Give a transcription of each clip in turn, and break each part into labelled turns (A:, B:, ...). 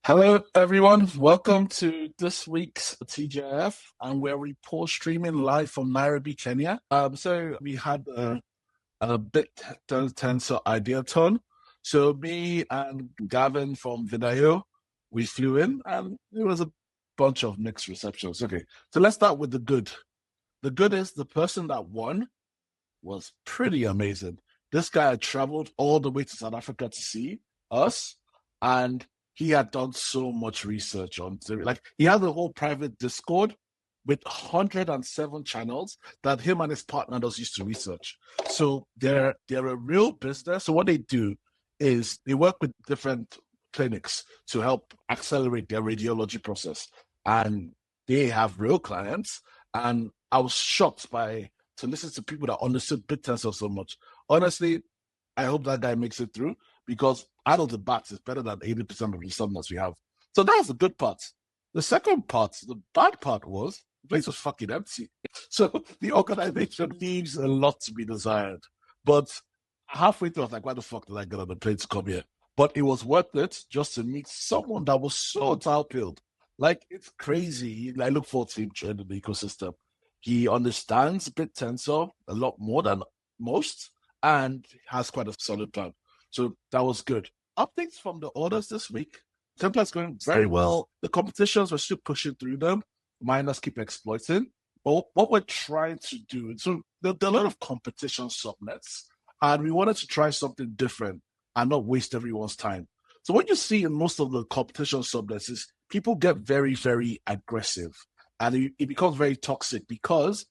A: Hello, everyone. Welcome to this week's TGIF, and we're report streaming live from Nairobi, Kenya. So we had a Bittensor Ideathon. So me and Gavin from Vidaio, we flew in, and it was a bunch of mixed receptions. Okay, so let's start with the good. The good is the person that won was pretty amazing. This guy had traveled all the way to South Africa to see us, and he had done so much research on like he had a whole private Discord with 107 channels that him and his partner does used to research. So they're a real business. So what they do is they work with different clinics to help accelerate their radiology process, and they have real clients. And I was shocked by to listen to people that understood BitTensor so much. Honestly, I hope that guy makes it through because out of the bats is better than 80% of the subnets we have. So that was the good part. The second part, the bad part was the place was fucking empty. So the organization leaves a lot to be desired. But halfway through, I was like, why the fuck did I get on the plane to come here? But it was worth it just to meet someone that was so tile-pilled. Like, it's crazy. I look forward to him joining the ecosystem. He understands BitTensor a lot more than most and has quite a solid plan. So that was good. Updates from the orders this week. Templar's going very well. The competitions, we're still pushing through them. Miners keep exploiting. But what we're trying to do, so there are a lot of competition subnets, and we wanted to try something different and not waste everyone's time. So what you see in most of the competition subnets is people get very, very aggressive, and it becomes very toxic because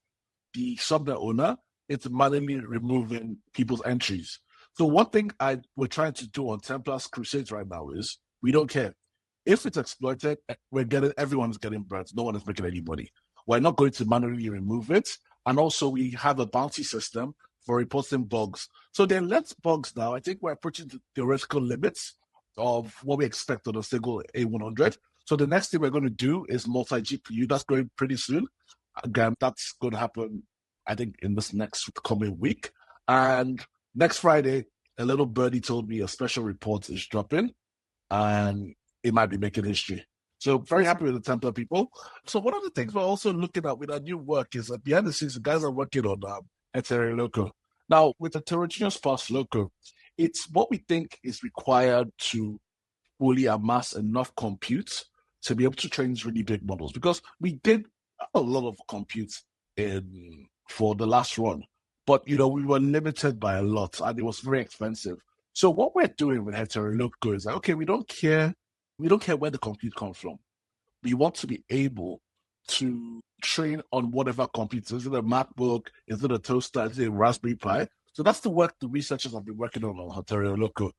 A: the subnet owner is manually removing people's entries. So one thing we're trying to do on Templar's Crusades right now is we don't care. If it's exploited, everyone's getting burnt. No one is making any money. We're not going to manually remove it. And also we have a bounty system for reporting bugs. So there are less bugs now. I think we're approaching the theoretical limits of what we expect on a single A100. So the next thing we're going to do is multi-GPU. That's going pretty soon. Again, that's going to happen, I think, in this next coming week. And next Friday, a little birdie told me a special report is dropping, and it might be making history. So very happy with the Templar people. So one of the things we're also looking at with our new work is that behind the scenes, the guys are working on Loco. Now, with the heterogeneous sparse Loco, it's what we think is required to fully amass enough compute to be able to train these really big models. Because we did a lot of compute for the last run, but we were limited by a lot, and it was very expensive. So what we're doing with Heteroloco is like, okay, we don't care where the compute comes from. We want to be able to train on whatever compute. Is it a MacBook? Is it a toaster? Is it a Raspberry Pi? So that's the work the researchers have been working on Heteroloco,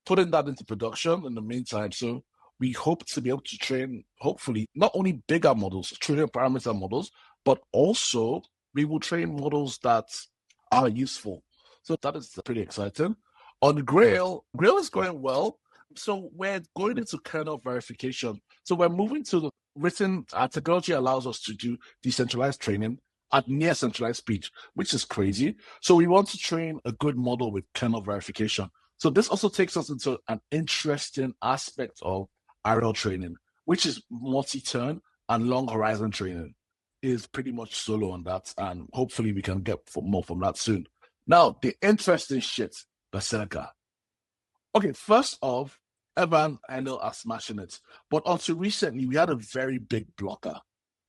A: putting that into production in the meantime. So we hope to be able to train, hopefully, not only bigger models, trillion parameter models, but also we will train models that are useful. So that is pretty exciting. On Grail is going well. So we're going into kernel verification. So we're moving to the written, our technology allows us to do decentralized training at near centralized speed, which is crazy. So we want to train a good model with kernel verification. So this also takes us into an interesting aspect of RL training, which is multi-turn and long horizon training. Is pretty much solo on that, and hopefully we can get more from that soon. Now, the interesting shit, Basilica. Okay, first off, Evan Handel are smashing it. But until recently, we had a very big blocker,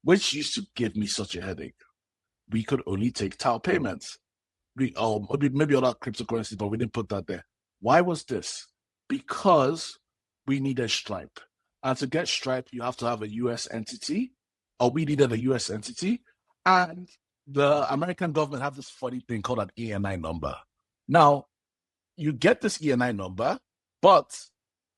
A: which used to give me such a headache. We could only take tau payments. Maybe other cryptocurrencies, but we didn't put that there. Why was this? Because we needed Stripe. And to get Stripe, you have to have a US entity, or we needed a US entity. And the American government have this funny thing called an ENI number. Now, you get this ENI number, but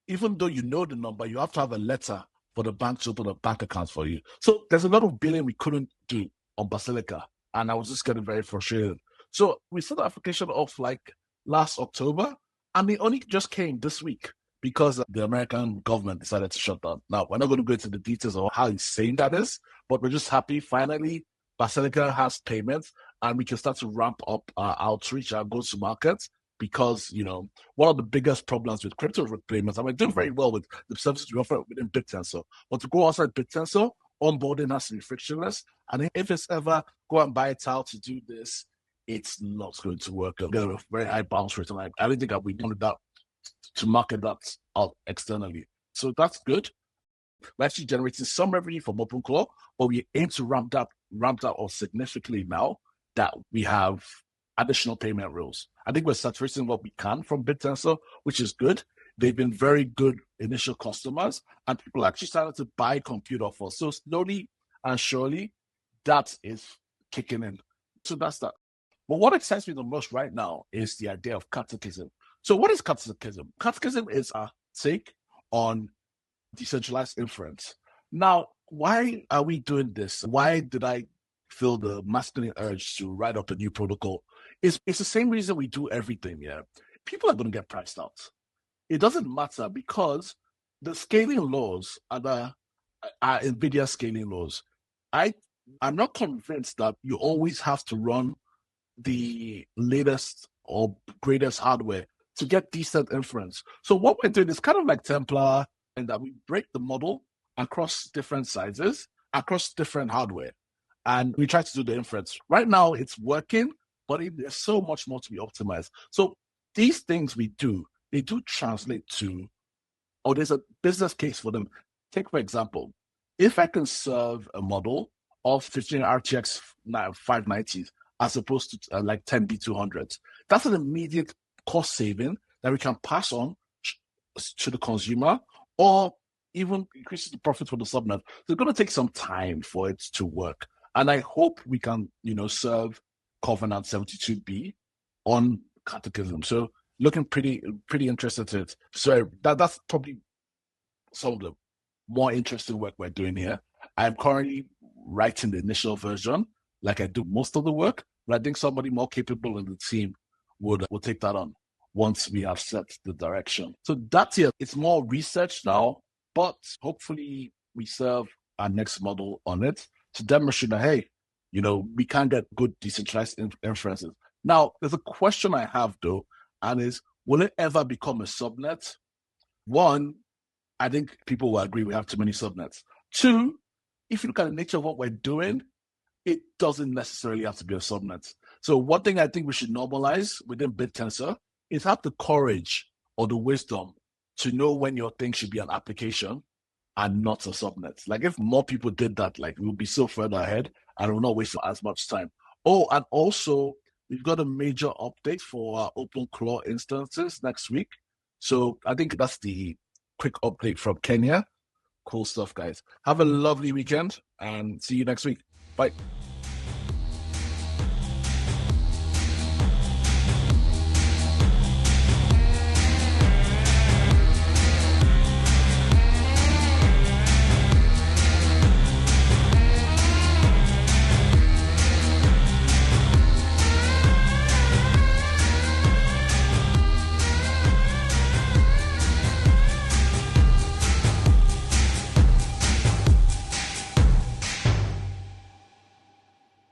A: even though you know the number, you have to have a letter for the bank to open a bank account for you. So there's a lot of billing we couldn't do on Basilica, and I was just getting very frustrated. So we set the application off like last October, and it only just came this week because the American government decided to shut down. Now, we're not going to go into the details of how insane that is, but we're just happy finally Basilica has payments, and we can start to ramp up our outreach, our go-to-market, because, one of the biggest problems with crypto payments, I mean, doing very well with the services we offer within Bittensor, but to go outside Bittensor, onboarding has to be frictionless. And if it's ever go and buy a tile to do this, it's not going to work. It'll get a very high bounce rate. And I don't think that we wanted that to market that out externally. So that's good. We're actually generating some revenue from OpenClaw, but we aim to ramp that up significantly now that we have additional payment rules. I think we're saturating what we can from Bittensor, which is good. They've been very good initial customers, and people actually started to buy compute off us. So slowly and surely, that is kicking in. So that's that. But what excites me the most right now is the idea of Catechism. So what is Catechism? Catechism is a take on decentralized inference. Now, why are we doing this? Why did I feel the masculine urge to write up a new protocol? It's the same reason we do everything, yeah. People are going to get priced out. It doesn't matter because the scaling laws are NVIDIA scaling laws. I'm not convinced that you always have to run the latest or greatest hardware to get decent inference. So what we're doing is kind of like Templar, in that we break the model across different sizes, across different hardware, and we try to do the inference. Right now, it's working, but there's so much more to be optimized. So these things we do, they do translate to, or there's a business case for them. Take, for example, if I can serve a model of 15 RTX 590s as opposed to like 10 B200s, that's an immediate cost saving that we can pass on to the consumer, or even increases the profit for the subnet. So it's going to take some time for it to work. And I hope we can, serve Covenant 72B on Catechism. So looking pretty interested to it. So that's probably some of the more interesting work we're doing here. I'm currently writing the initial version, like I do most of the work, but I think somebody more capable in the team will take that on once we have set the direction. So that's it. It's more research now, but hopefully we serve our next model on it to demonstrate that, hey, we can get good decentralized inferences. Now, there's a question I have though, and is, will it ever become a subnet? One, I think people will agree we have too many subnets. Two, if you look at the nature of what we're doing, it doesn't necessarily have to be a subnet. So one thing I think we should normalize within Bittensor is have the courage or the wisdom to know when your thing should be an application and not a subnet. Like if more people did that, like we'll be so further ahead and we'll not waste as much time. Oh, and also we've got a major update for our OpenClaw instances next week. So I think that's the quick update from Kenya. Cool stuff, guys. Have a lovely weekend and see you next week. Bye.